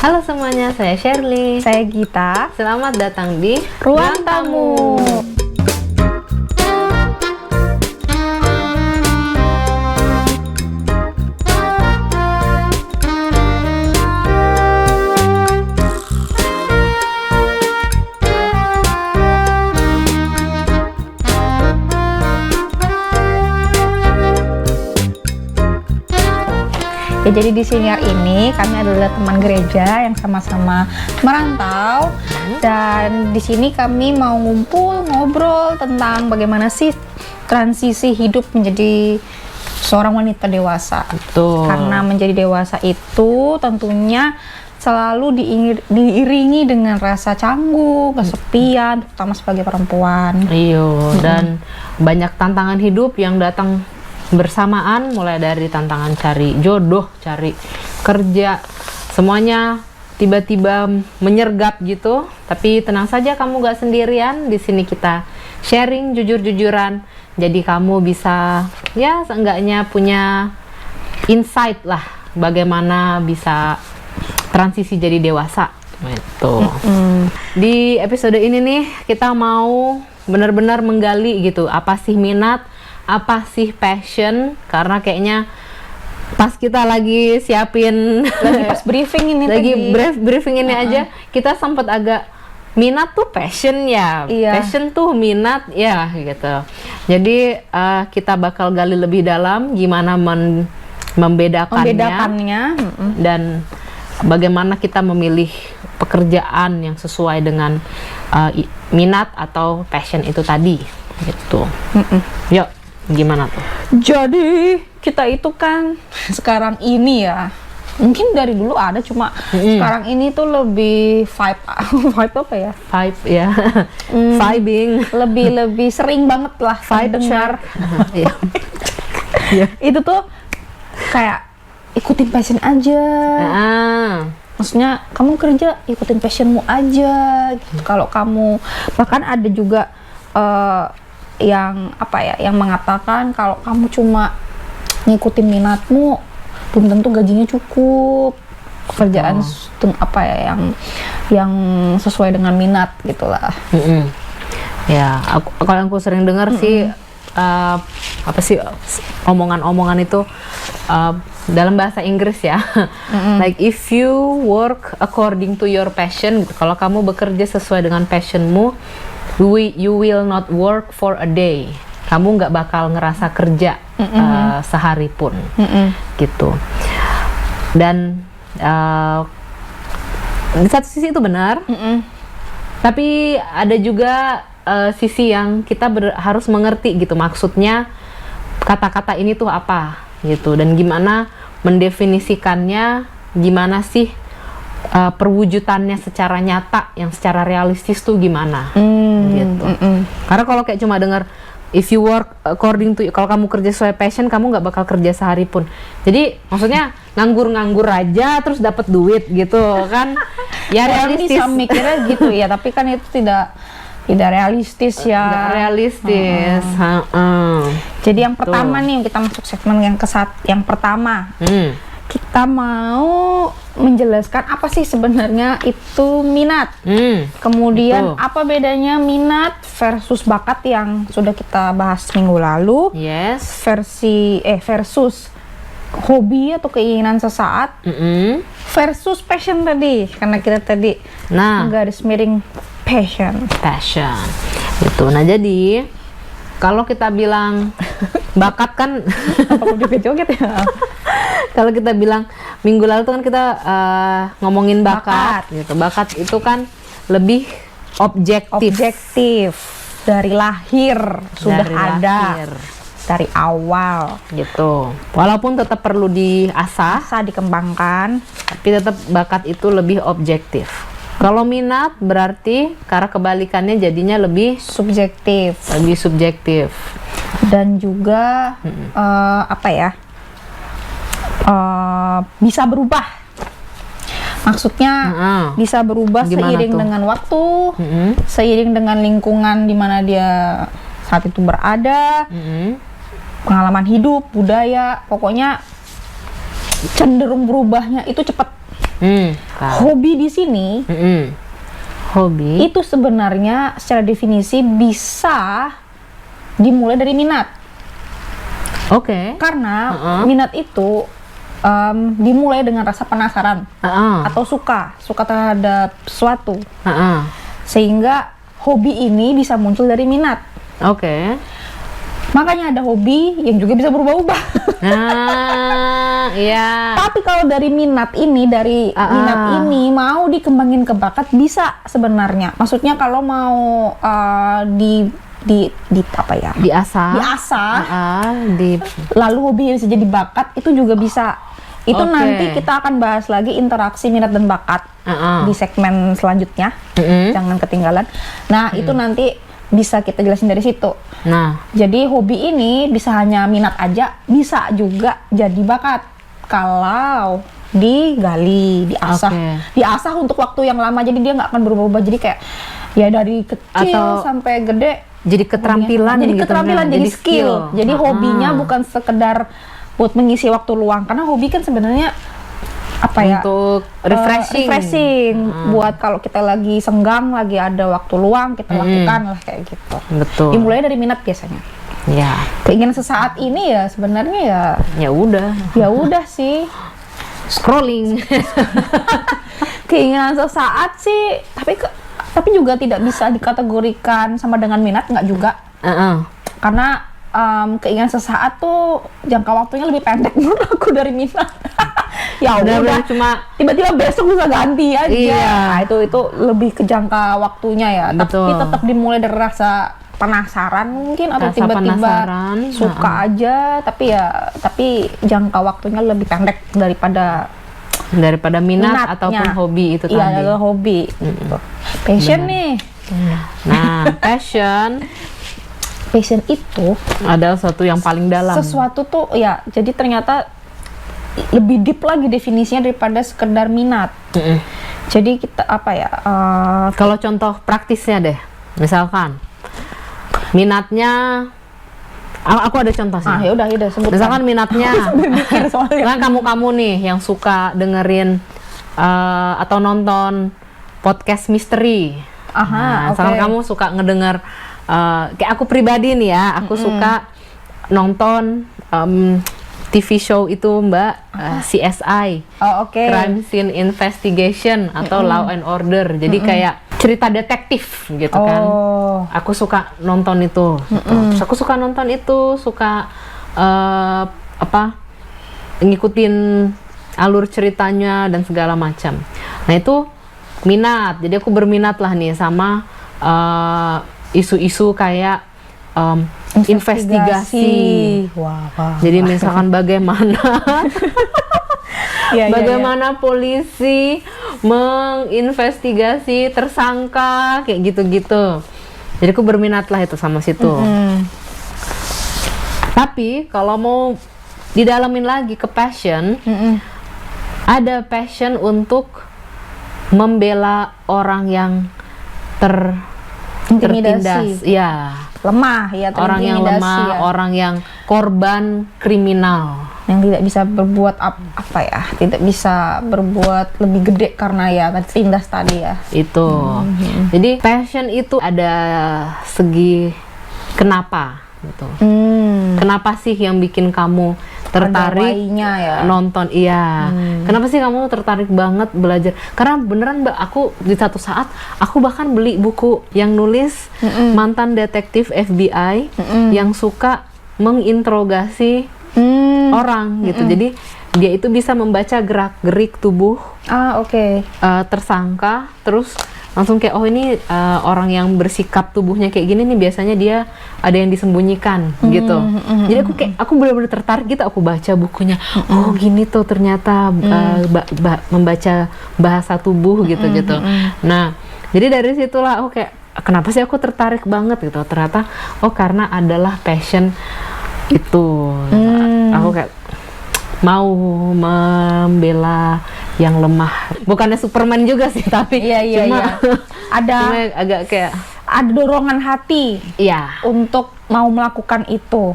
Halo semuanya, saya Shirley. Saya Gita. Selamat datang di Ruang Tamu. Ya, jadi di siniar ini kami adalah teman gereja yang sama-sama merantau, dan di sini kami mau ngumpul ngobrol tentang bagaimana sih transisi hidup menjadi seorang wanita dewasa. Betul. Karena menjadi dewasa itu tentunya selalu diiringi dengan rasa canggung, kesepian, terutama sebagai perempuan. Iyo, dan banyak tantangan hidup yang datang bersamaan, mulai dari tantangan cari jodoh, cari kerja, semuanya tiba-tiba menyergap gitu. Tapi tenang saja, kamu gak sendirian. Di sini kita sharing jujur-jujuran, jadi kamu bisa ya seenggaknya punya insight lah bagaimana bisa transisi jadi dewasa gitu. Di episode ini nih kita mau benar-benar menggali gitu, apa sih minat, apa sih passion, karena kayaknya pas kita lagi siapin Lagi pas briefing ini briefing ini aja kita sempat agak minat tuh passion ya, Iya. passion tuh minat ya gitu. Jadi kita bakal gali lebih dalam gimana membedakannya dan bagaimana kita memilih pekerjaan yang sesuai dengan minat atau passion itu tadi gitu. Yuk, gimana tuh? Jadi kita itu kan sekarang ini ya, mungkin dari dulu ada, cuma sekarang ini tuh lebih vibe apa ya? Vibe ya, vibing, Lebih sering banget lah vibe dengar. Iya. Itu tuh kayak ikutin passion aja. Maksudnya kamu kerja ikutin passionmu aja gitu. Kalau kamu, bahkan ada juga yang apa ya, yang mengatakan kalau kamu cuma ngikutin minatmu belum tentu gajinya cukup. Pekerjaan apa ya yang sesuai dengan minat gitulah. Ya, kalau aku sering dengar sih apa sih omongan-omongan itu dalam bahasa Inggris ya. Like if you work according to your passion, kalau kamu bekerja sesuai dengan passionmu, you will not work for a day. Kamu nggak bakal ngerasa kerja sehari pun, gitu. Dan di satu sisi itu benar, tapi ada juga sisi yang kita harus mengerti gitu, maksudnya kata-kata ini tuh apa gitu, dan gimana mendefinisikannya, gimana sih perwujudannya secara nyata, yang secara realistis tuh gimana gitu. Karena kalau kayak cuma dengar if you work according to, kalau kamu kerja sesuai passion, kamu nggak bakal kerja sehari pun. Jadi maksudnya nganggur-nganggur aja terus dapat duit gitu kan? Ya realistis. Bisa mikirnya gitu ya, tapi kan itu tidak realistis ya. Nggak realistis. Jadi yang pertama nih, kita masuk segmen yang pertama. Kita mau menjelaskan apa sih sebenarnya itu minat. Kemudian apa bedanya minat versus bakat yang sudah kita bahas minggu lalu. Yes. Versus hobi atau keinginan sesaat. Versus passion tadi, karena kita tadi garis miring passion gitu. Nah, jadi kalau kita bilang bakat kan apa joget ya? Kalau kita bilang minggu lalu tuh kan kita ngomongin bakat gitu. Bakat itu kan lebih objektif dari lahir, sudah ada dari awal gitu. Walaupun tetap perlu diasah, dikembangkan, tapi tetap bakat itu lebih objektif. Kalau minat berarti karena kebalikannya jadinya lebih subjektif. Dan juga apa ya? Bisa berubah. Maksudnya bisa berubah seiring dengan waktu, seiring dengan lingkungan di mana dia saat itu berada, pengalaman hidup, budaya, pokoknya cenderung berubahnya itu cepat. Hobi di sini Hobi itu sebenarnya secara definisi bisa dimulai dari minat. Oke. Karena minat itu dimulai dengan rasa penasaran atau suka terhadap sesuatu. Sehingga hobi ini bisa muncul dari minat. Oke. Makanya ada hobi yang juga bisa berubah-ubah. Iya. Tapi kalau dari minat ini, mau dikembangin ke bakat bisa sebenarnya. Maksudnya kalau mau apa ya? Diasah. Lalu hobi bisa jadi bakat itu juga bisa. Itu nanti kita akan bahas lagi interaksi minat dan bakat di segmen selanjutnya. Jangan ketinggalan. Nah, itu nanti bisa kita jelasin dari situ. Nah, jadi hobi ini bisa hanya minat aja, bisa juga jadi bakat kalau digali, diasah untuk waktu yang lama. Jadi dia nggak akan berubah-ubah. Jadi kayak ya dari kecil sampai gede. Jadi keterampilan, jadi skill. Jadi hobinya bukan sekedar buat mengisi waktu luang. Karena hobi kan sebenarnya untuk refreshing. Buat kalau kita lagi senggang, lagi ada waktu luang, kita lakukan lah kayak gitu. Betul. Dimulai dari minat biasanya. Ya. Keinginan sesaat ini ya sebenarnya ya udah sih. Scrolling. Keinginan sesaat sih, tapi juga tidak bisa dikategorikan sama dengan minat, nggak juga. Karena keinginan sesaat tuh jangka waktunya lebih pendek menurut aku dari minat. Ya udah cuma tiba-tiba besok bisa ganti aja. Iya. Nah, itu lebih ke jangka waktunya ya. Betul. Tapi tetap dimulai dari rasa penasaran mungkin atau tiba-tiba suka aja, tapi jangka waktunya lebih pendek daripada minat ataupun hobi itu tadi. Iya, adalah hobi. Passion nih. Nah, passion itu adalah sesuatu yang paling dalam. Sesuatu tuh ya, jadi ternyata lebih deep lagi definisinya daripada sekedar minat. Jadi kita kalau contoh praktisnya deh, misalkan minatnya, aku ada contoh sih. Ya udah sebutkan. Misalkan minatnya, kan kamu nih yang suka dengerin atau nonton podcast misteri. Misalkan kamu suka ngedenger, kayak aku pribadi nih ya, aku suka nonton TV show itu Mbak, CSI, Crime Scene Investigation atau Law and Order. Jadi kayak cerita detektif gitu kan. Aku suka nonton itu. Terus aku suka nonton itu, suka ngikutin alur ceritanya dan segala macam. Nah itu minat. Jadi aku berminat lah nih sama isu-isu kayak investigasi. Jadi misalkan bagaimana polisi menginvestigasi tersangka kayak gitu-gitu. Jadi aku berminat lah itu sama situ. Tapi kalau mau didalamin lagi ke passion, ada passion untuk membela orang yang tertindas, lemah ya, orang yang lemah, orang yang korban kriminal yang tidak bisa berbuat tidak bisa berbuat lebih gede karena ya tertindas tadi ya itu. Jadi passion itu ada segi kenapa gitu. Kenapa sih yang bikin kamu tertarik nonton? Kenapa sih kamu tertarik banget belajar? Karena beneran Mbak, aku di satu saat aku bahkan beli buku yang nulis mantan detektif FBI yang suka menginterogasi orang gitu. Jadi dia itu bisa membaca gerak-gerik tubuh tersangka, terus langsung kayak ini orang yang bersikap tubuhnya kayak gini nih biasanya dia ada yang disembunyikan gitu. Jadi aku benar-benar tertarik gitu, aku baca bukunya. Oh gini tuh ternyata membaca bahasa tubuh gitu. Nah jadi dari situlah aku kayak kenapa sih aku tertarik banget gitu. Ternyata karena adalah passion itu. Aku kayak mau membela yang lemah. Bukannya Superman juga sih, tapi cuma agak kayak ada dorongan hati untuk mau melakukan itu.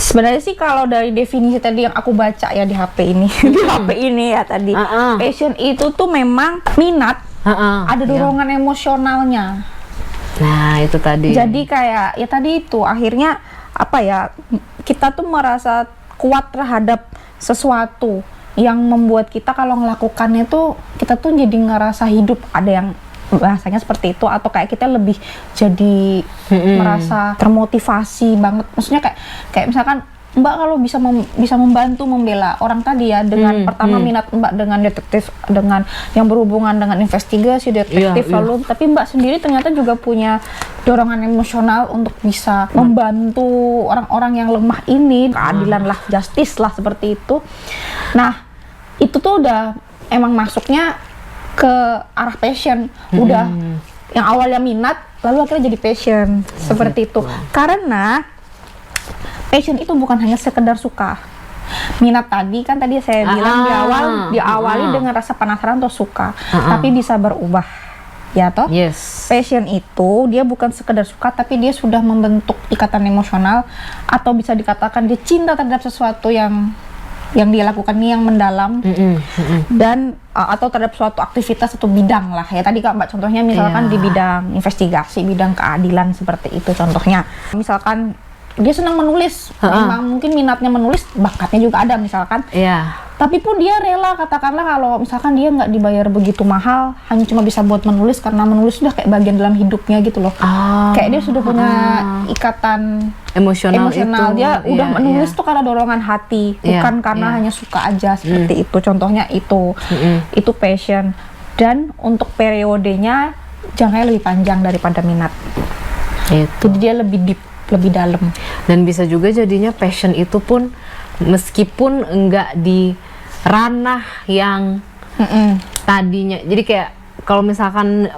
Sebenarnya sih kalau dari definisi tadi yang aku baca ya di HP ini, di HP ini ya tadi, passion itu tuh memang minat, ada dorongan emosionalnya. Nah, itu tadi. Jadi kayak ya tadi itu akhirnya apa ya, kita tuh merasa kuat terhadap sesuatu yang membuat kita kalau melakukannya tuh kita tuh jadi ngerasa hidup, ada yang bahasanya seperti itu, atau kayak kita lebih jadi merasa termotivasi banget. Maksudnya kayak misalkan Mbak kalau bisa membantu membela orang tadi ya dengan pertama minat Mbak dengan detektif, dengan yang berhubungan dengan investigasi detektif, lalu tapi Mbak sendiri ternyata juga punya dorongan emosional untuk bisa membantu orang-orang yang lemah ini, keadilan lah, justice lah, seperti itu. Nah, itu tuh udah emang masuknya ke arah passion, udah yang awalnya minat lalu akhirnya jadi passion, seperti itu. Karena passion itu bukan hanya sekedar suka. Minat tadi kan tadi saya bilang diawali dengan rasa penasaran atau suka, tapi bisa berubah, ya toh. Passion itu dia bukan sekedar suka, tapi dia sudah membentuk ikatan emosional, atau bisa dikatakan dia cinta terhadap sesuatu yang dia lakukan ini yang mendalam, dan atau terhadap suatu aktivitas atau bidang lah ya tadi Kak Mbak, contohnya misalkan di bidang investigasi, bidang keadilan, seperti itu contohnya. Misalkan dia senang menulis, memang mungkin minatnya menulis, bakatnya juga ada misalkan, tapi pun dia rela, katakanlah kalau misalkan dia nggak dibayar begitu mahal, hanya cuma bisa buat menulis karena menulis sudah kayak bagian dalam hidupnya gitu loh. Kayak dia sudah punya ikatan emosional itu, dia udah menulis tuh karena dorongan hati, bukan karena hanya suka aja, seperti itu contohnya. Itu passion, dan untuk periodenya jangkanya lebih panjang daripada minat, jadi dia lebih deep, lebih dalam. Dan bisa juga jadinya passion itu pun meskipun enggak di ranah yang tadinya, jadi kayak kalau misalkan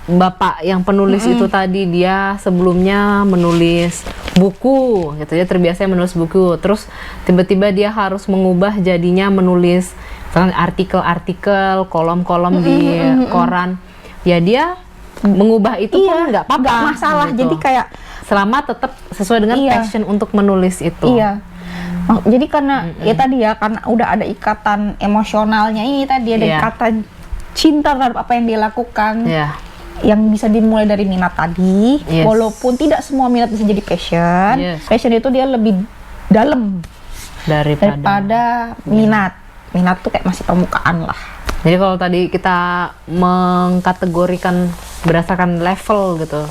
Bapak yang penulis itu tadi, dia sebelumnya menulis buku gitu ya, terbiasa menulis buku, terus tiba-tiba dia harus mengubah jadinya menulis misalkan artikel-artikel, kolom-kolom di koran, ya dia mengubah itu pun nggak apa-apa, nggak masalah gitu. Jadi kayak selama tetap sesuai dengan passion untuk menulis itu. Jadi karena ya tadi ya, karena udah ada ikatan emosionalnya ini tadi, ada ikatan cinta terhadap apa yang dia lakukan, yang bisa dimulai dari minat tadi, walaupun tidak semua minat bisa jadi passion. Passion itu dia lebih dalam daripada minat. Minat tuh kayak masih permukaan lah. Jadi kalau tadi kita mengkategorikan berdasarkan level gitu,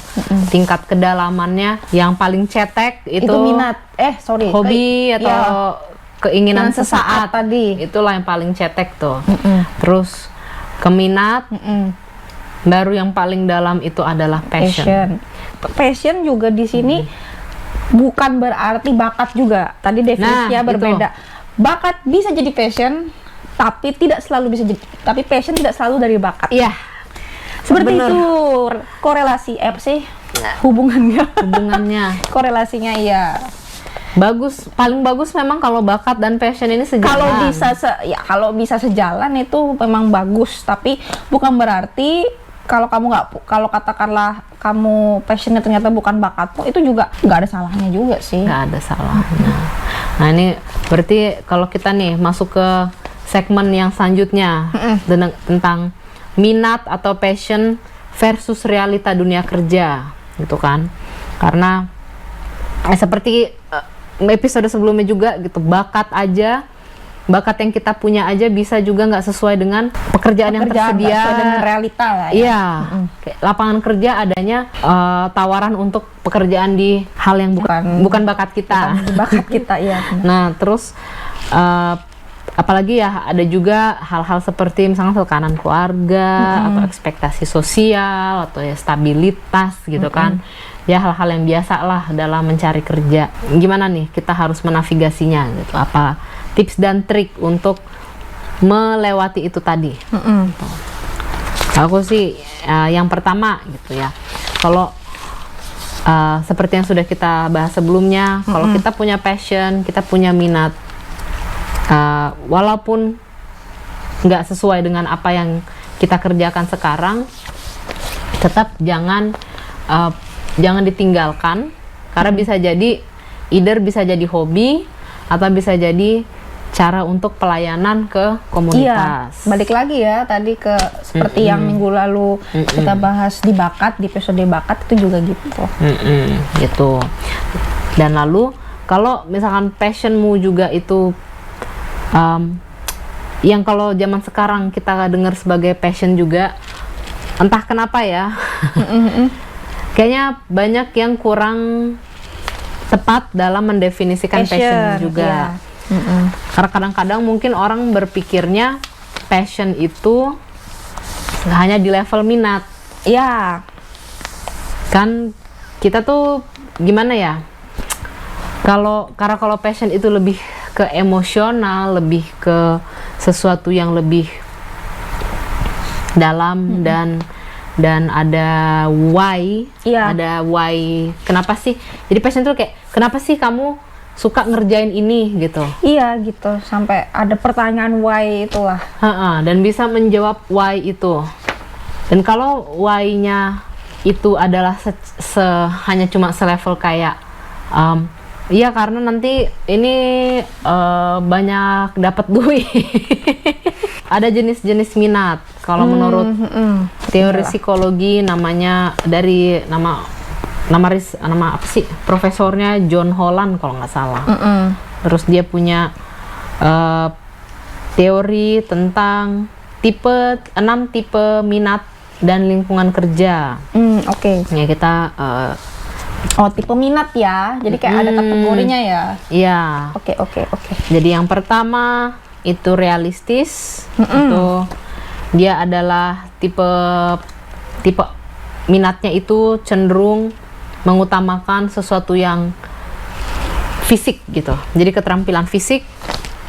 tingkat kedalamannya, yang paling cetek itu minat, hobi atau keinginan sesaat tadi, itulah yang paling cetek tuh. Terus keminat, baru yang paling dalam itu adalah passion. Passion juga di sini bukan berarti bakat juga. Tadi definisinya berbeda. Bakat bisa jadi passion, tapi tidak selalu bisa jadi. Tapi passion tidak selalu dari bakat. Seperti itu korelasi hubungannya. Korelasinya bagus, paling bagus memang kalau bakat dan passion ini sejalan. Kalau bisa sejalan itu memang bagus, tapi bukan berarti kalau katakanlah kamu passionnya ternyata bukan bakatmu, itu juga nggak ada salahnya juga sih. Nggak ada salahnya. Nah ini berarti kalau kita nih masuk ke segmen yang selanjutnya tentang minat atau passion versus realita dunia kerja gitu kan, karena seperti episode sebelumnya juga gitu, bakat yang kita punya aja bisa juga nggak sesuai dengan pekerjaan yang tersedia, dengan realita lah ya. Lapangan kerja adanya tawaran untuk pekerjaan di hal yang bukan bakat kita, Nah terus apalagi ya ada juga hal-hal seperti misalnya tekanan keluarga atau ekspektasi sosial atau ya stabilitas gitu kan, ya hal-hal yang biasa lah dalam mencari kerja. Gimana nih kita harus menavigasinya gitu, apa tips dan trik untuk melewati itu tadi? Aku sih yang pertama gitu ya, kalau seperti yang sudah kita bahas sebelumnya, kalau kita punya passion, kita punya minat, walaupun nggak sesuai dengan apa yang kita kerjakan sekarang, tetap jangan ditinggalkan, karena bisa jadi either bisa jadi hobi atau bisa jadi cara untuk pelayanan ke komunitas. Iya, balik lagi ya tadi ke seperti yang minggu lalu kita bahas di bakat, di episode bakat itu juga gitu. Gitu. Dan lalu kalau misalkan passionmu juga itu yang kalau zaman sekarang kita dengar sebagai passion juga, entah kenapa ya, kayaknya banyak yang kurang tepat dalam mendefinisikan passion juga. Karena kadang-kadang mungkin orang berpikirnya passion itu hanya di level minat. Ya, Kan kita tuh gimana ya? Karena kalau passion itu lebih ke emosional, lebih ke sesuatu yang lebih dalam dan ada why, Iya. ada why. Kenapa sih? Jadi passion tuh kayak kenapa sih kamu suka ngerjain ini gitu? iya gitu, sampai ada pertanyaan why itulah. Dan bisa menjawab why itu. Dan kalau why-nya itu adalah hanya cuma selevel kayak iya karena nanti ini banyak dapat duit. Ada jenis-jenis minat. Kalau menurut teori psikologi namanya dari nama apa sih? Profesornya John Holland kalau nggak salah. Terus dia punya teori tentang 6 tipe minat dan lingkungan kerja. Oke. Ya kita Oh, tipe minat ya. Jadi kayak ada kategorinya ya. ya. Oke. Jadi yang pertama itu realistis. Itu dia adalah tipe minatnya itu cenderung mengutamakan sesuatu yang fisik gitu. Jadi keterampilan fisik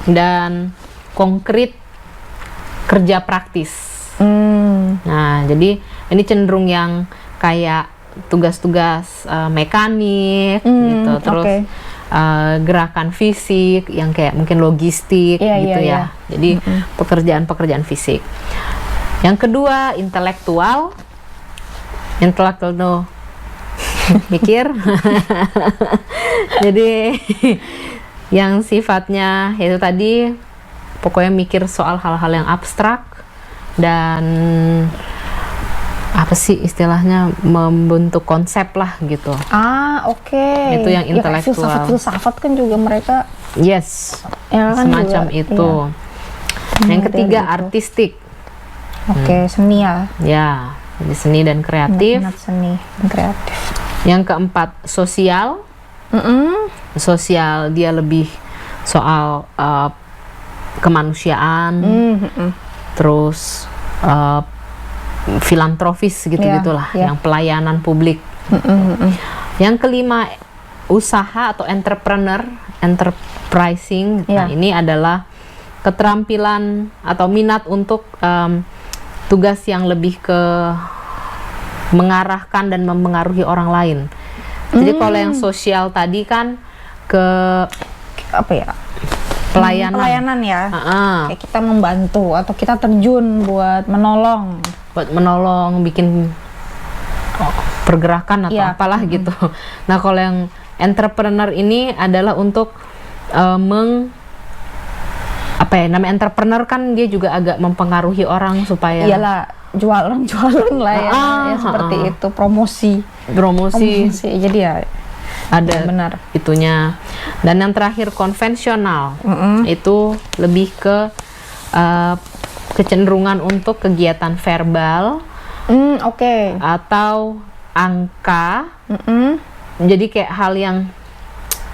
dan konkret kerja praktis. Nah, jadi ini cenderung yang kayak tugas-tugas mekanik gitu, terus gerakan fisik yang kayak mungkin logistik gitu ya. Jadi pekerjaan-pekerjaan fisik. Yang kedua intelektual tuh mikir. Jadi yang sifatnya itu tadi pokoknya mikir soal hal-hal yang abstrak dan apa sih istilahnya membentuk konsep lah gitu. Oke. Itu yang intelektual. Ya, filsafat kan juga mereka. Yes. Ya kan semacam juga, itu. Iya. Yang ketiga Gitu. artistik. Oke, seni ya. Ya, jadi seni dan kreatif. Minat seni dan kreatif. Yang keempat sosial. Sosial dia lebih soal kemanusiaan. Terus filantropis gitu-gitulah, yang pelayanan publik. Yang kelima usaha atau enterprising. Nah, ini adalah keterampilan atau minat untuk tugas yang lebih ke mengarahkan dan mempengaruhi orang lain. Jadi kalau yang sosial tadi kan ke apa ya? Pelayanan ya. Kayak kita membantu atau kita terjun buat menolong. Bikin pergerakan atau apalah gitu. Nah, kalau yang entrepreneur ini adalah untuk namanya entrepreneur kan dia juga agak mempengaruhi orang supaya iyalah jualan lah ya, seperti itu, promosi. Jadi ya ada benar itunya. Dan yang terakhir konvensional, itu lebih ke kecenderungan untuk kegiatan verbal, atau angka. Jadi kayak hal yang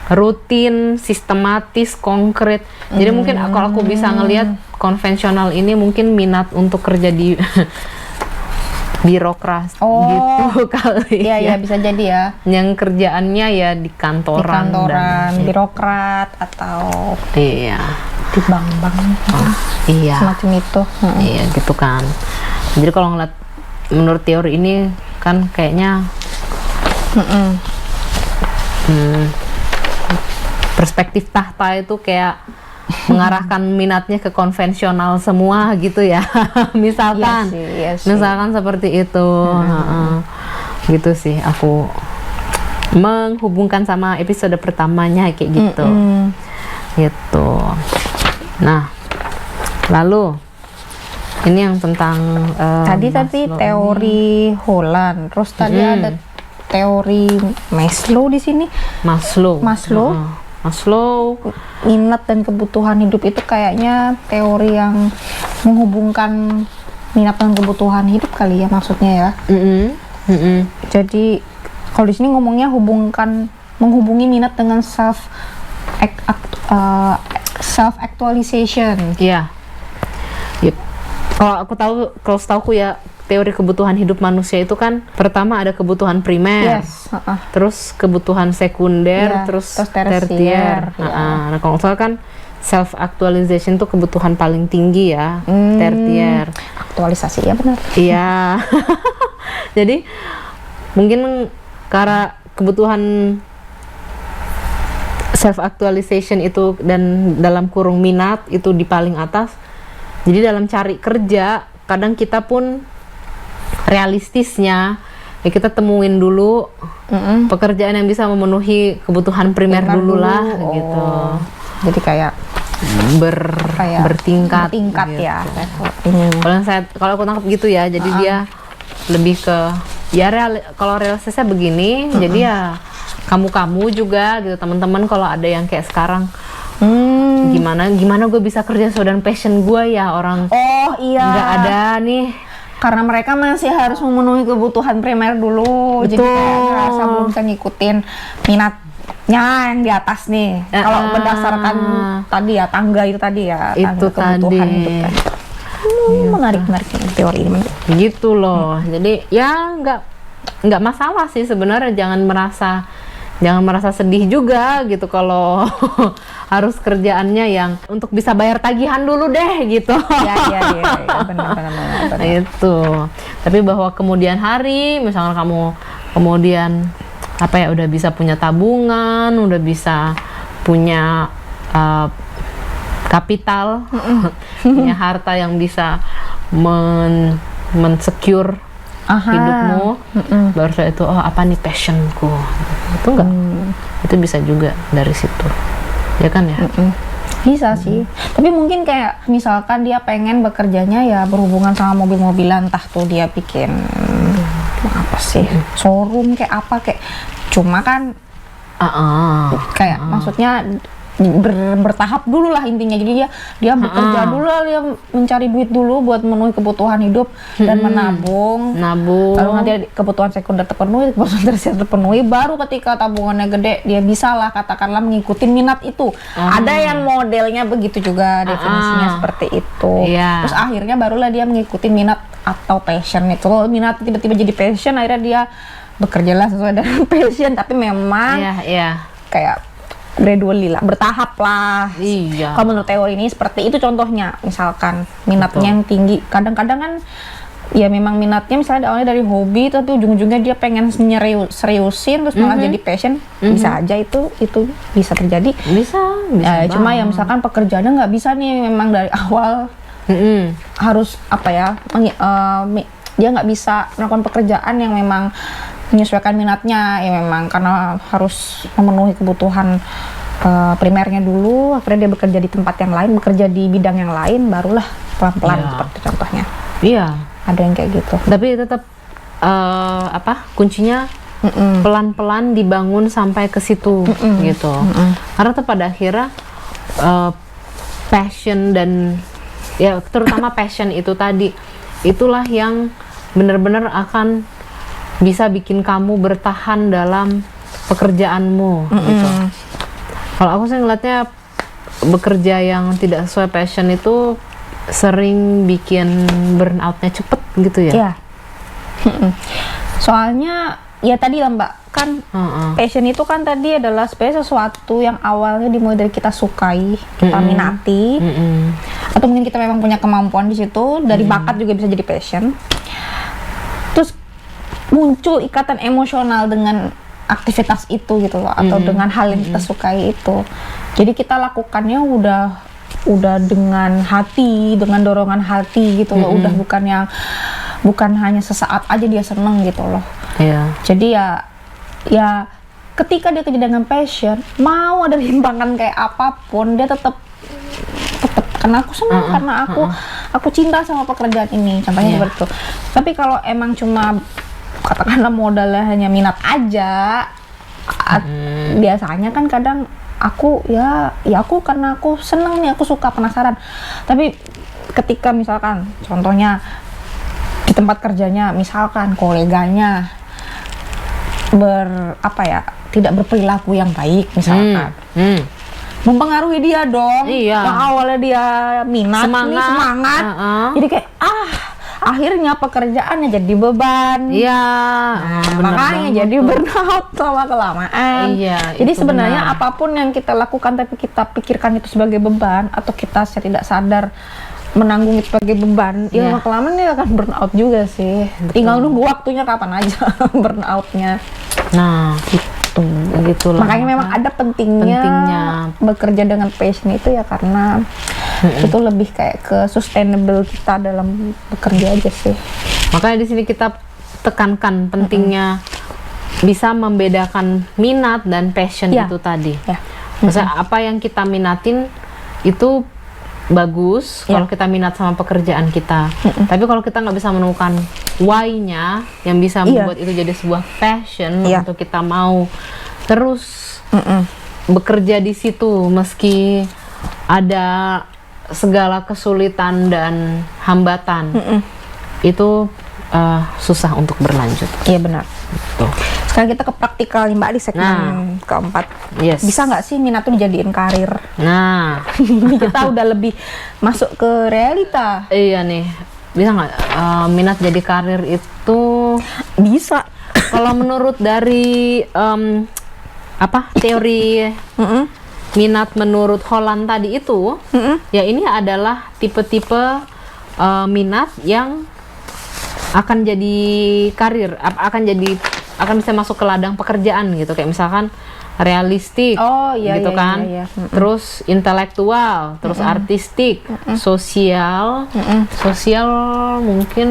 rutin, sistematis, konkret. Jadi mungkin kalau aku bisa ngelihat konvensional ini mungkin minat untuk kerja di birokrasi gitu kali. Iya, bisa jadi ya. Yang kerjaannya ya di kantoran dan birokrat atau di bank-bank. Semacam itu. Iya, gitu kan. Jadi kalau ngeliat menurut teori ini kan kayaknya perspektif tahta itu kayak mengarahkan minatnya ke konvensional semua gitu ya. Misalkan Iya sih. misalkan seperti itu. Gitu sih aku menghubungkan sama episode pertamanya kayak gitu. Gitu. Nah, lalu ini yang tentang tadi Maslow teori Holland, terus tadi ada teori Maslow di sini. Maslow. Maslow, minat dan kebutuhan hidup itu kayaknya teori yang menghubungkan minat dan kebutuhan hidup kali ya maksudnya ya. Jadi kalau di sini ngomongnya menghubungi minat dengan self actualization. Iya. Yep. Kalau setauku ya, teori kebutuhan hidup manusia itu kan pertama ada kebutuhan primer, terus kebutuhan sekunder, terus tersier. Nah, kalau salah kan self actualization tuh kebutuhan paling tinggi ya, tersier. Aktualisasi ya benar. Iya. Jadi mungkin karena kebutuhan self actualization itu dan dalam kurung minat itu di paling atas. Jadi dalam cari kerja kadang kita pun realistisnya ya kita temuin dulu pekerjaan yang bisa memenuhi kebutuhan primer dulu lah gitu. Jadi kayak bertingkat gitu. Ya. Kalau aku tangkap gitu ya, jadi dia lebih ke ya kalau realistisnya begini, jadi ya kamu juga gitu, teman-teman kalau ada yang kayak sekarang gimana gue bisa kerja sesuai dengan passion gue ya, orang nggak ada nih. Karena mereka masih harus memenuhi kebutuhan primer dulu. Betul. Jadi kayak ngerasa belum bisa ngikutin minatnya yang di atas nih. Kalau berdasarkan tadi ya, tangga itu tadi ya, itu kebutuhan tadi. hidup tadi. Menarik teori ini. Gitu loh. Jadi ya nggak masalah sih sebenarnya, jangan merasa sedih juga gitu kalau harus kerjaannya yang untuk bisa bayar tagihan dulu deh gitu. Iya, benar. Itu. Tapi bahwa kemudian hari, misalnya kamu kemudian udah bisa punya tabungan, udah bisa punya kapital, punya harta yang bisa men-secure hidupmu, baru saya itu apa nih passionku, itu enggak, itu bisa juga dari situ, ya kan ya. Bisa sih, tapi mungkin kayak misalkan dia pengen bekerjanya ya berhubungan sama mobil-mobilan, entah tuh dia bikin apa sih, showroom kayak apa, kayak cuma kan kayak maksudnya bertahap dulu lah intinya. Jadi dia bekerja dulu lah, dia mencari duit dulu buat memenuhi kebutuhan hidup dan menabung. Lalu nanti kebutuhan sekunder terpenuhi, kebutuhan tersier terpenuhi, baru ketika tabungannya gede dia bisa lah katakanlah mengikuti minat itu. Ada yang modelnya begitu juga, definisinya seperti itu. Terus akhirnya barulah dia mengikuti minat atau passion itu. Kalau minat tiba-tiba jadi passion, akhirnya dia bekerjalah sesuai dengan passion, tapi memang kayak gradually lah, bertahap lah. Iya. Kalau menurut teori ini seperti itu contohnya. Misalkan minatnya yang tinggi, kadang-kadang kan ya memang minatnya misalnya awalnya dari hobi, tapi ujung-ujungnya dia pengen seriusin terus malah jadi passion. Bisa aja itu bisa terjadi. Bisa cuma ya misalkan pekerjaannya nggak bisa nih memang dari awal harus dia nggak bisa melakukan pekerjaan yang memang menyesuaikan minatnya ya, memang karena harus memenuhi kebutuhan primernya dulu, akhirnya dia bekerja di tempat yang lain, bekerja di bidang yang lain, barulah pelan-pelan seperti contohnya. Iya. Ada yang kayak gitu. Tapi tetap kuncinya pelan-pelan dibangun sampai ke situ gitu. Karena pada akhirnya passion dan ya terutama passion itu tadi, itulah yang benar-benar akan bisa bikin kamu bertahan dalam pekerjaanmu gitu. Kalau aku sih ngeliatnya bekerja yang tidak sesuai passion itu sering bikin burnout-nya cepet gitu ya. Iya. Soalnya ya tadi lah Mbak, kan passion itu kan tadi adalah sebenarnya sesuatu yang awalnya dimulai dari kita sukai, kita minati, atau mungkin kita memang punya kemampuan di situ, dari bakat juga bisa jadi passion. Terus muncul ikatan emosional dengan aktivitas itu gitu loh, atau dengan hal yang kita sukai itu. Jadi kita lakukannya udah dengan hati, dengan dorongan hati gitu loh, udah bukan hanya sesaat aja dia seneng gitu loh. Iya. Jadi ya ketika dia kerja dengan passion, mau ada rintangan kayak apapun, dia tetap karena aku senang, karena aku cinta sama pekerjaan ini, contohnya seperti itu. Tapi kalau emang cuma katakanlah modalnya hanya minat aja, biasanya kan kadang aku ya aku karena aku senang nih, aku suka, penasaran. Tapi ketika misalkan contohnya di tempat kerjanya, misalkan koleganya tidak berperilaku yang baik misalkan, mempengaruhi dia dong. Iya. Yang awalnya dia minat, semangat. Jadi kayak akhirnya pekerjaannya jadi beban. Iya. Makanya jadi burnout lama kelamaan. Iya. Jadi sebenarnya apapun yang kita lakukan tapi kita pikirkan itu sebagai beban, atau kita tidak sadar menanggung itu sebagai beban, ya lama kelamaan dia akan burnout juga sih. Tinggal nunggu waktunya kapan aja burnoutnya. Nah, gitu lah. Makanya memang ada pentingnya bekerja dengan passion itu ya, karena itu lebih kayak ke sustainable kita dalam bekerja aja sih. Makanya di sini kita tekankan pentingnya bisa membedakan minat dan passion itu tadi. Maksudnya apa yang kita minatin itu bagus kalau kita minat sama pekerjaan kita. Tapi kalau kita nggak bisa menemukan why-nya yang bisa membuat itu jadi sebuah passion untuk kita mau terus bekerja di situ meski ada segala kesulitan dan hambatan, itu susah untuk berlanjut. Iya benar. Tuh. Sekarang kita ke praktikal nih Mbak, di segmen keempat. Bisa nggak sih minat tuh dijadiin karir? Nah, ini kita udah lebih masuk ke realita. Iya nih, bisa nggak minat jadi karir itu? Bisa. Kalau menurut dari teori minat menurut Holland tadi itu, ya ini adalah tipe-tipe minat yang akan jadi karir, akan bisa masuk ke ladang pekerjaan gitu, kayak misalkan realistik, gitu kan, terus intelektual, terus artistik, sosial mungkin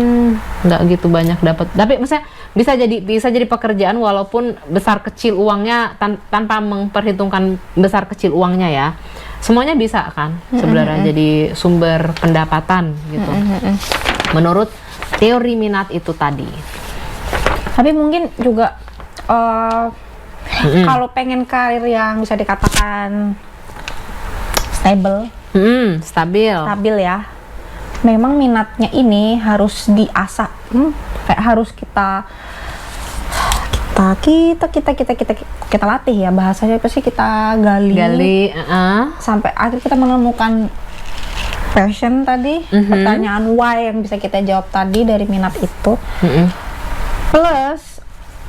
nggak gitu banyak dapat, tapi misalnya bisa jadi pekerjaan walaupun besar kecil uangnya tanpa memperhitungkan besar kecil uangnya ya, semuanya bisa kan sebenarnya jadi sumber pendapatan gitu, menurut teori minat itu tadi. Tapi mungkin juga kalau pengen karir yang bisa dikatakan stabil ya, memang minatnya ini harus diasah, kayak harus kita latih ya, bahasanya apa sih, kita gali sampai akhir kita menemukan passion tadi, pertanyaan why yang bisa kita jawab tadi dari minat itu. Plus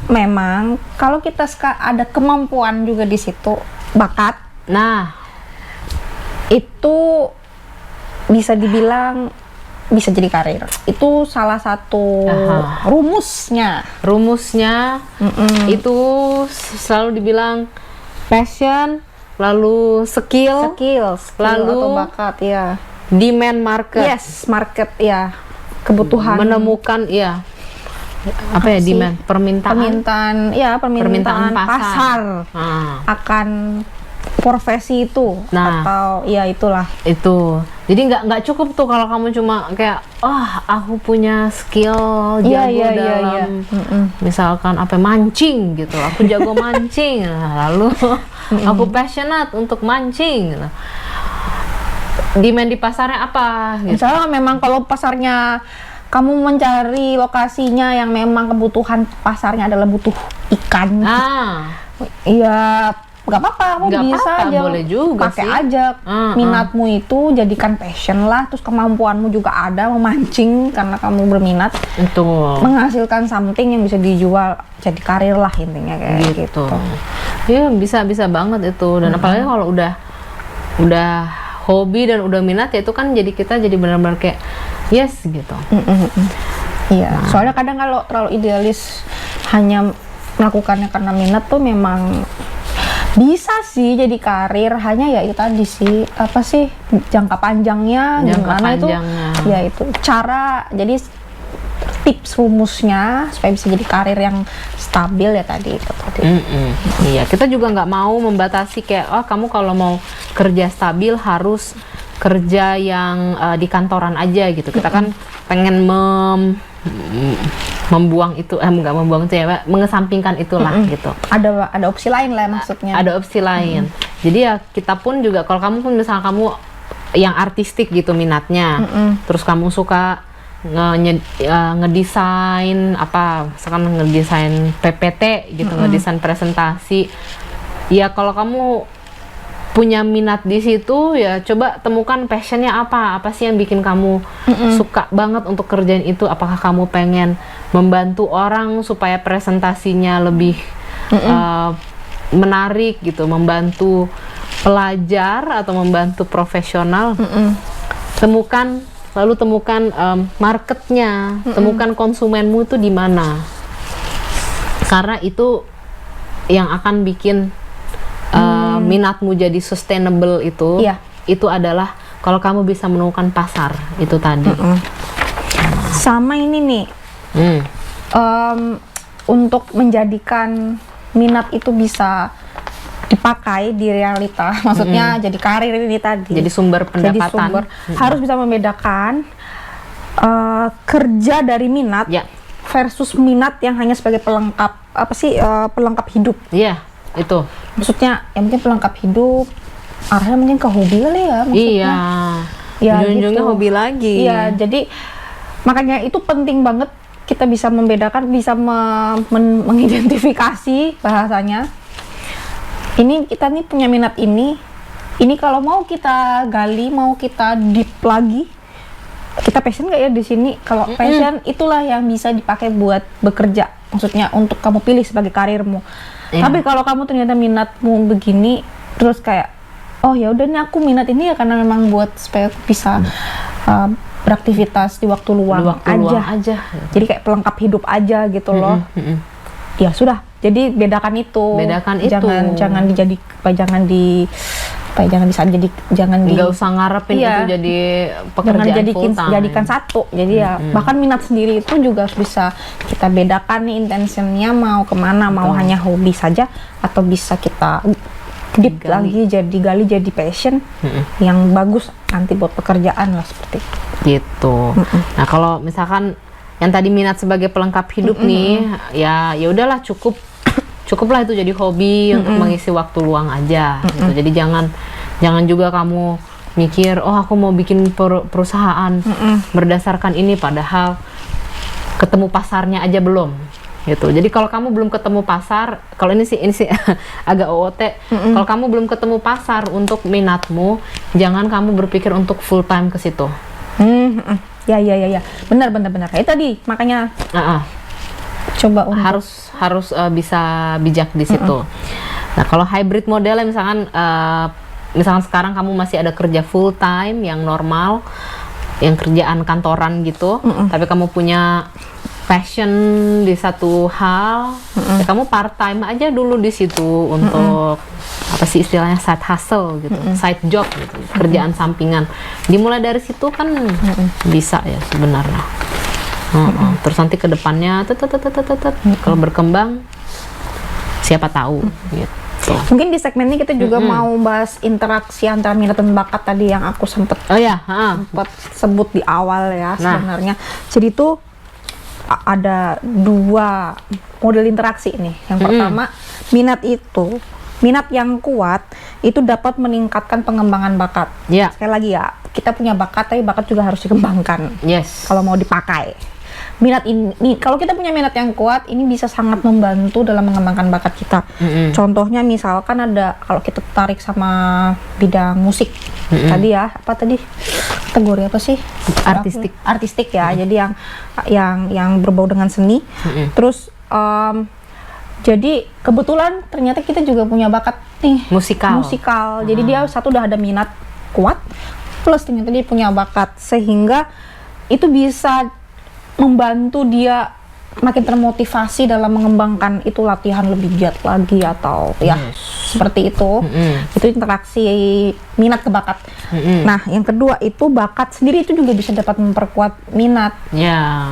memang kalau kita ada kemampuan juga di situ, bakat, nah itu bisa dibilang bisa jadi karir. Itu salah satu rumusnya itu selalu dibilang passion, lalu skill lalu atau bakat ya, demand market. Market ya, kebutuhan, menemukan demand, permintaan pasar akan profesi itu, atau ya itulah itu. Jadi nggak cukup tuh kalau kamu cuma kayak aku punya skill jago dalam misalkan mancing gitu, aku jago mancing, lalu aku passionate untuk mancing gitu. Demand di pasarnya apa gitu. Misalnya memang kalau pasarnya kamu mencari lokasinya yang memang kebutuhan pasarnya adalah butuh ikan, iya nggak apa-apa, kamu bisa aja, boleh juga pakai aja minatmu itu, jadikan passion lah, terus kemampuanmu juga ada memancing karena kamu berminat, itu menghasilkan something yang bisa dijual, jadi karir lah intinya kayak gitu. Iya bisa banget itu, dan apalagi kalau udah hobi dan udah minat ya, itu kan jadi kita jadi benar-benar kayak yes gitu. Iya, soalnya kadang kalau terlalu idealis hanya melakukannya karena minat tuh memang bisa sih jadi karir, hanya ya itu tadi sih, apa sih jangka panjangnya gimana itu ya, itu cara. Jadi tips rumusnya supaya bisa jadi karir yang stabil ya tadi itu tadi. Iya, kita juga nggak mau membatasi kayak kamu kalau mau kerja stabil harus kerja yang di kantoran aja gitu. Kita kan pengen membuang itu, nggak membuang itu ya, mengesampingkan itulah gitu. Ada opsi lain lah maksudnya. Ada opsi lain. Jadi ya kita pun juga, kalau kamu pun misalnya kamu yang artistik gitu minatnya, terus kamu suka ngedesain misalkan ngedesain PPT gitu, ngedesain presentasi. Ya kalau kamu punya minat di situ, ya coba temukan passionnya apa sih yang bikin kamu suka banget untuk kerjain itu. Apakah kamu pengen membantu orang supaya presentasinya lebih menarik gitu, membantu pelajar atau membantu profesional. Lalu temukan marketnya, temukan konsumenmu itu di mana, karena itu yang akan bikin minatmu jadi sustainable itu. Itu adalah kalau kamu bisa menemukan pasar itu tadi. Sama ini nih, untuk menjadikan minat itu bisa dipakai di realita, maksudnya jadi karir ini tadi, jadi sumber pendapatan. Harus bisa membedakan kerja dari minat versus minat yang hanya sebagai pelengkap pelengkap hidup. Iya, itu maksudnya ya mungkin pelengkap hidup arahnya mungkin ke hobi kali ya maksudnya. Ujung-ujungnya gitu. Hobi lagi. Iya, jadi makanya itu penting banget kita bisa membedakan, bisa mengidentifikasi bahasanya. Ini kita nih punya minat ini kalau mau kita gali, mau kita deep lagi, kita passion nggak ya di sini? Kalau passion itulah yang bisa dipakai buat bekerja, maksudnya untuk kamu pilih sebagai karirmu. Tapi kalau kamu ternyata minatmu begini, terus kayak ya udah nih aku minat ini ya karena memang buat supaya aku bisa beraktivitas di waktu luang, aja. Jadi kayak pelengkap hidup aja gitu loh. Ya sudah. Jadi bedakan itu. Jangan nggak usah ngarepin itu jadi pekerjaan full time. Jadikan satu. Jadi bahkan minat sendiri itu juga harus bisa kita bedakan nih intentionnya mau kemana, mau hanya hobi saja atau bisa kita deep lagi jadi passion yang bagus nanti buat pekerjaan lah seperti itu. Gitu. Nah kalau misalkan yang tadi minat sebagai pelengkap hidup nih, ya udahlah cukuplah itu jadi hobi untuk mengisi waktu luang aja gitu. Jadi jangan juga kamu mikir aku mau bikin perusahaan berdasarkan ini, padahal ketemu pasarnya aja belum gitu. Jadi kalau kamu belum ketemu pasar, kalau ini sih agak OOT, kalau kamu belum ketemu pasar untuk minatmu, jangan kamu berpikir untuk full time ke situ. Ya benar kayak tadi, makanya coba harus bisa bijak di situ. Nah kalau hybrid modelnya misalkan sekarang kamu masih ada kerja full time yang normal, yang kerjaan kantoran gitu, tapi kamu punya passion di satu hal, ya kamu part time aja dulu di situ untuk apa sih istilahnya side hustle gitu, side job gitu, kerjaan sampingan. Dimulai dari situ kan bisa ya sebenarnya. Terus nanti ke depannya kalau berkembang siapa tahu gitu. Mungkin di segmen ini kita juga mau bahas interaksi antara minat dan bakat tadi yang aku sempat sebut di awal ya sebenarnya. Jadi itu ada dua model interaksi nih. Yang pertama, minat yang kuat itu dapat meningkatkan pengembangan bakat. Sekali lagi ya, kita punya bakat tapi bakat juga harus dikembangkan. Kalau mau dipakai. Minat ini, kalau kita punya minat yang kuat, ini bisa sangat membantu dalam mengembangkan bakat kita. Contohnya misalkan kalau kita tertarik sama bidang musik, tadi ya, kategori apa sih? Artistik ya. Jadi yang berbau dengan seni. Terus jadi kebetulan ternyata kita juga punya bakat nih musikal. Jadi dia satu udah ada minat kuat, plus ternyata dia punya bakat, sehingga itu bisa membantu dia makin termotivasi dalam mengembangkan itu latihan lebih giat lagi atau seperti itu. Itu interaksi minat ke bakat. Nah, yang kedua itu bakat sendiri itu juga bisa dapat memperkuat minat. Ya.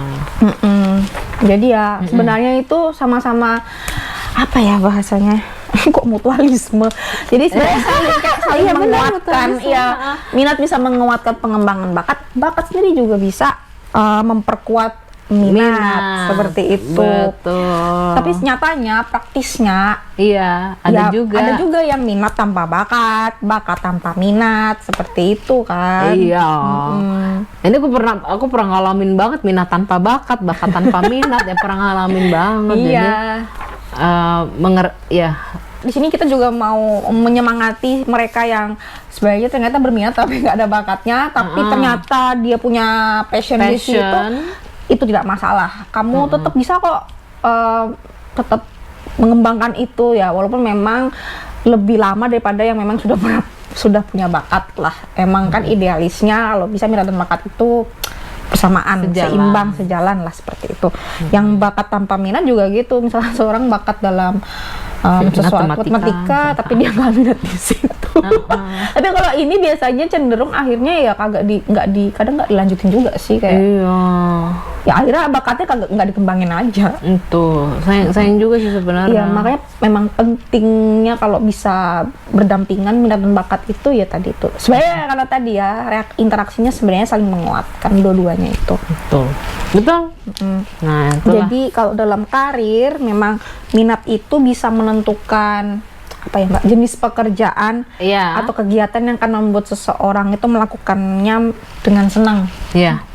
Jadi ya sebenarnya itu sama-sama apa ya bahasanya? Kok mutualisme. Jadi sebenarnya saling menguatkan. Ya, minat bisa menguatkan pengembangan bakat. Bakat sendiri juga bisa memperkuat minat seperti itu. Betul. Tapi nyatanya praktisnya iya, ada juga yang minat tanpa bakat, bakat tanpa minat, seperti itu kan. Iya. Ini aku pernah ngalamin banget minat tanpa bakat, bakat tanpa minat ya pernah ngalamin banget. Iya. Jadi di sini kita juga mau menyemangati mereka yang sebenarnya ternyata berminat tapi nggak ada bakatnya, tapi ternyata dia punya passion di situ. Itu tidak masalah. Kamu tetap bisa kok tetap mengembangkan itu ya, walaupun memang lebih lama daripada yang memang sudah punya bakat lah. Emang kan idealisnya kalau bisa minat dan bakat itu bersamaan, seimbang, sejalan lah seperti itu. Yang bakat tanpa minat juga gitu. Misalnya seorang bakat dalam sesuatu matematika tapi dia nggak minat di situ. Tapi kalau ini biasanya cenderung akhirnya ya kadang nggak dilanjutin juga sih kayak. Iya. Ya akhirnya bakatnya nggak dikembangin aja. Itu sayang juga sih sebenarnya. Iya, makanya memang pentingnya kalau bisa berdampingan minat dan bakat itu ya tadi itu. Sebenarnya kalau tadi ya interaksinya sebenarnya saling menguatkan dua-duanya itu. Betul. Nah, itulah. Jadi kalau dalam karir memang minat itu bisa menentukan apa ya Mbak, jenis pekerjaan atau kegiatan yang akan membuat seseorang itu melakukannya dengan senang,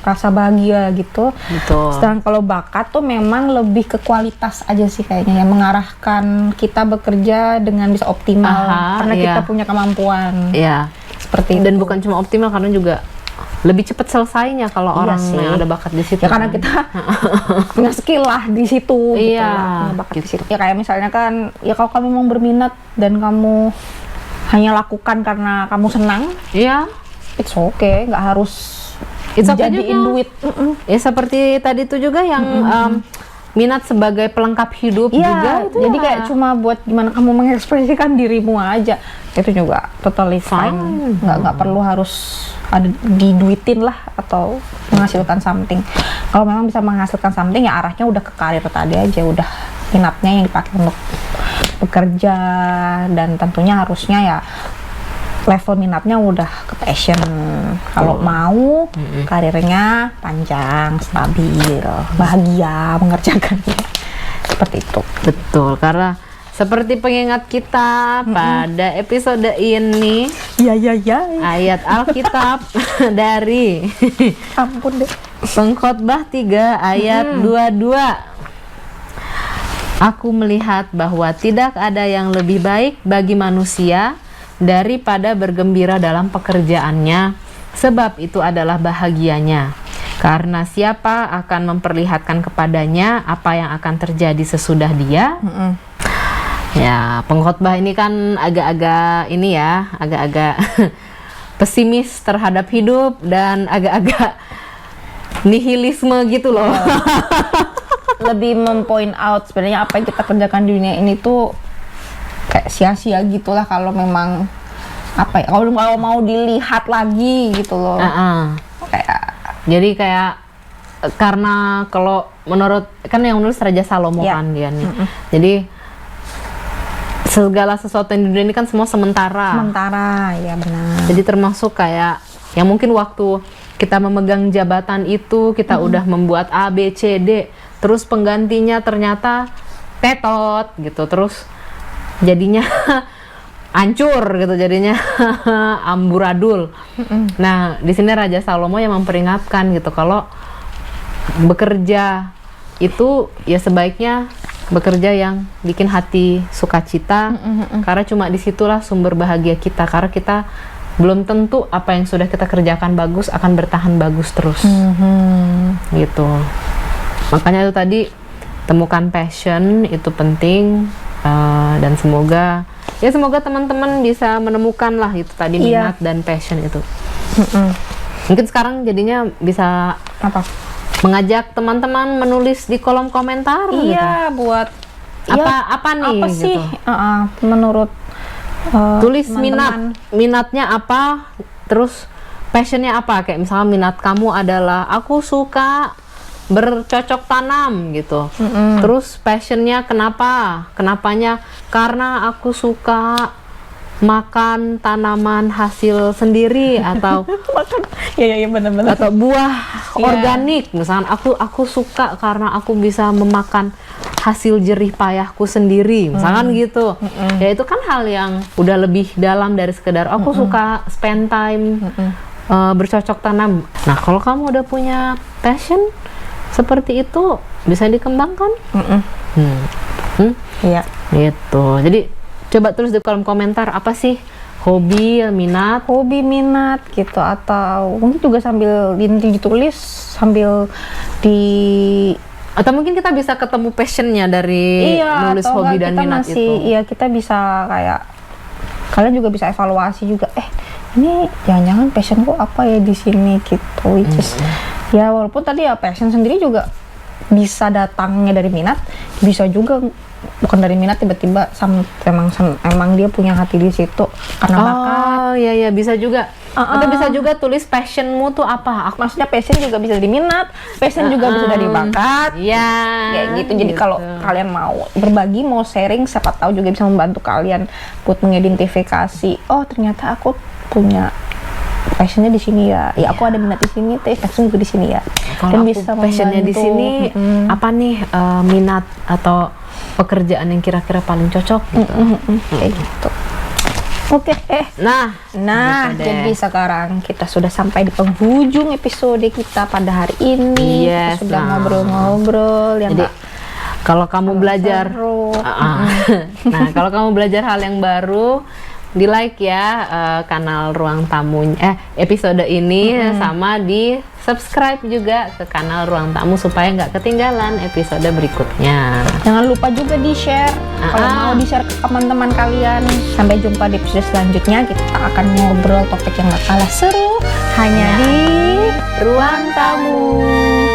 rasa bahagia gitu. Betul. Sedangkan kalau bakat tuh memang lebih ke kualitas aja sih kayaknya, yang mengarahkan kita bekerja dengan bisa optimal karena kita punya kemampuan. Seperti dan itu. Bukan cuma optimal karena juga lebih cepat selesainya kalau orang yang ada bakat di situ. Ya karena kita punya skill lah di situ. Iya. Punya bakat di situ. Ya kayak misalnya kan, ya kalau kamu memang berminat dan kamu hanya lakukan karena kamu senang, it's okay, nggak harus jadiin duit. Ya seperti tadi itu juga yang minat sebagai pelengkap hidup juga. Itu jadi kayak cuma buat gimana kamu mengekspresikan dirimu aja. Itu juga totally fine. Nggak perlu harus ada diduitin lah atau menghasilkan something. Kalau memang bisa menghasilkan something ya arahnya udah ke karir tadi aja, udah minatnya yang dipakai untuk bekerja, dan tentunya harusnya ya level minatnya udah ke passion. Kalau mau karirnya panjang, stabil, bahagia mengerjakannya. Seperti itu. Betul, karena seperti pengingat kita pada episode ini, ayat Alkitab dari ampun deh. Pengkhotbah 3 ayat 22. Aku melihat bahwa tidak ada yang lebih baik bagi manusia daripada bergembira dalam pekerjaannya, sebab itu adalah bahagianya. Karena siapa akan memperlihatkan kepadanya apa yang akan terjadi sesudah dia. Ya, pengkhotbah ini kan agak-agak pesimis terhadap hidup dan agak-agak nihilisme gitu loh. Lebih mempoint out sebenarnya apa yang kita kerjakan di dunia ini tuh kayak sia-sia gitulah kalau memang kalau mau dilihat lagi gitu loh. Jadi kayak karena kalau menurut kan yang menulis Raja Salomo kan dia nih. Jadi segala sesuatu yang di dunia ini kan semua sementara, ya benar. Jadi termasuk kayak yang mungkin waktu kita memegang jabatan itu kita udah membuat A, B, C, D, terus penggantinya ternyata tetot gitu, terus jadinya hancur gitu, jadinya amburadul. Nah, di sini Raja Salomo yang memperingatkan gitu kalau bekerja itu ya sebaiknya bekerja yang bikin hati sukacita, karena cuma disitulah sumber bahagia kita, karena kita belum tentu apa yang sudah kita kerjakan bagus akan bertahan bagus terus. Gitu. Makanya itu tadi temukan passion itu penting, dan semoga teman-teman bisa menemukan lah itu tadi minat dan passion itu. Mungkin sekarang jadinya bisa mengajak teman-teman menulis di kolom komentar buat apa nih apa sih gitu. menurut Tulis teman-teman. minatnya apa, terus passionnya apa. Kayak misalnya minat kamu adalah aku suka bercocok tanam gitu. Terus passionnya kenapanya karena aku suka makan tanaman hasil sendiri atau Makan. Ya benar-benar. atau buah Iya. organik. Misalkan aku suka karena aku bisa memakan hasil jerih payahku sendiri, misalkan gitu. Ya itu kan hal yang udah lebih dalam dari sekedar aku suka spend time bercocok tanam. Nah, kalau kamu udah punya passion seperti itu, bisa dikembangkan. Iya. Gitu. Jadi coba tulis di kolom komentar apa sih hobi, minat. Hobi, minat gitu, atau mungkin juga sambil ditulis sambil di Atau mungkin kita bisa ketemu passionnya dari nulis atau hobi enggak dan kita minat masih, itu. Iya, kita bisa kayak kalian juga bisa evaluasi juga. Ini jangan-jangan passionku apa ya di sini gitu. Which is, ya walaupun tadi ya passion sendiri juga bisa datangnya dari minat, bisa juga bukan dari minat tiba-tiba emang dia punya hati di situ karena bakat. Oh iya bisa juga. Atau bisa juga tulis passionmu tuh apa. Maksudnya passion juga bisa dari minat, passion juga bisa dari bakat. Iya. Kayak gitu. Jadi kalau kalian mau berbagi, mau sharing, siapa tahu juga bisa membantu kalian buat mengidentifikasi. Oh ternyata aku punya passionnya di sini ya. Ya aku ada minat di sini, passion juga di sini ya. Kalau aku passionnya di sini, apa nih minat atau pekerjaan yang kira-kira paling cocok gitu. Kayak gitu. Oke, Nah, gitu deh. jadi sekarang kita sudah sampai di penghujung episode kita pada hari ini. Yes, Kita sudah nah. ngobrol-ngobrol yang Jadi kalau kamu belajar, seru. nah kalau kamu belajar hal yang baru, di like ya kanal Ruang Tamu episode ini, sama di subscribe juga ke kanal Ruang Tamu supaya nggak ketinggalan episode berikutnya. Jangan lupa juga di-share. Kalau mau di-share ke teman-teman kalian. Sampai jumpa di episode selanjutnya. Kita akan ngobrol topik yang gak kalah seru hanya di Ruang Tamu.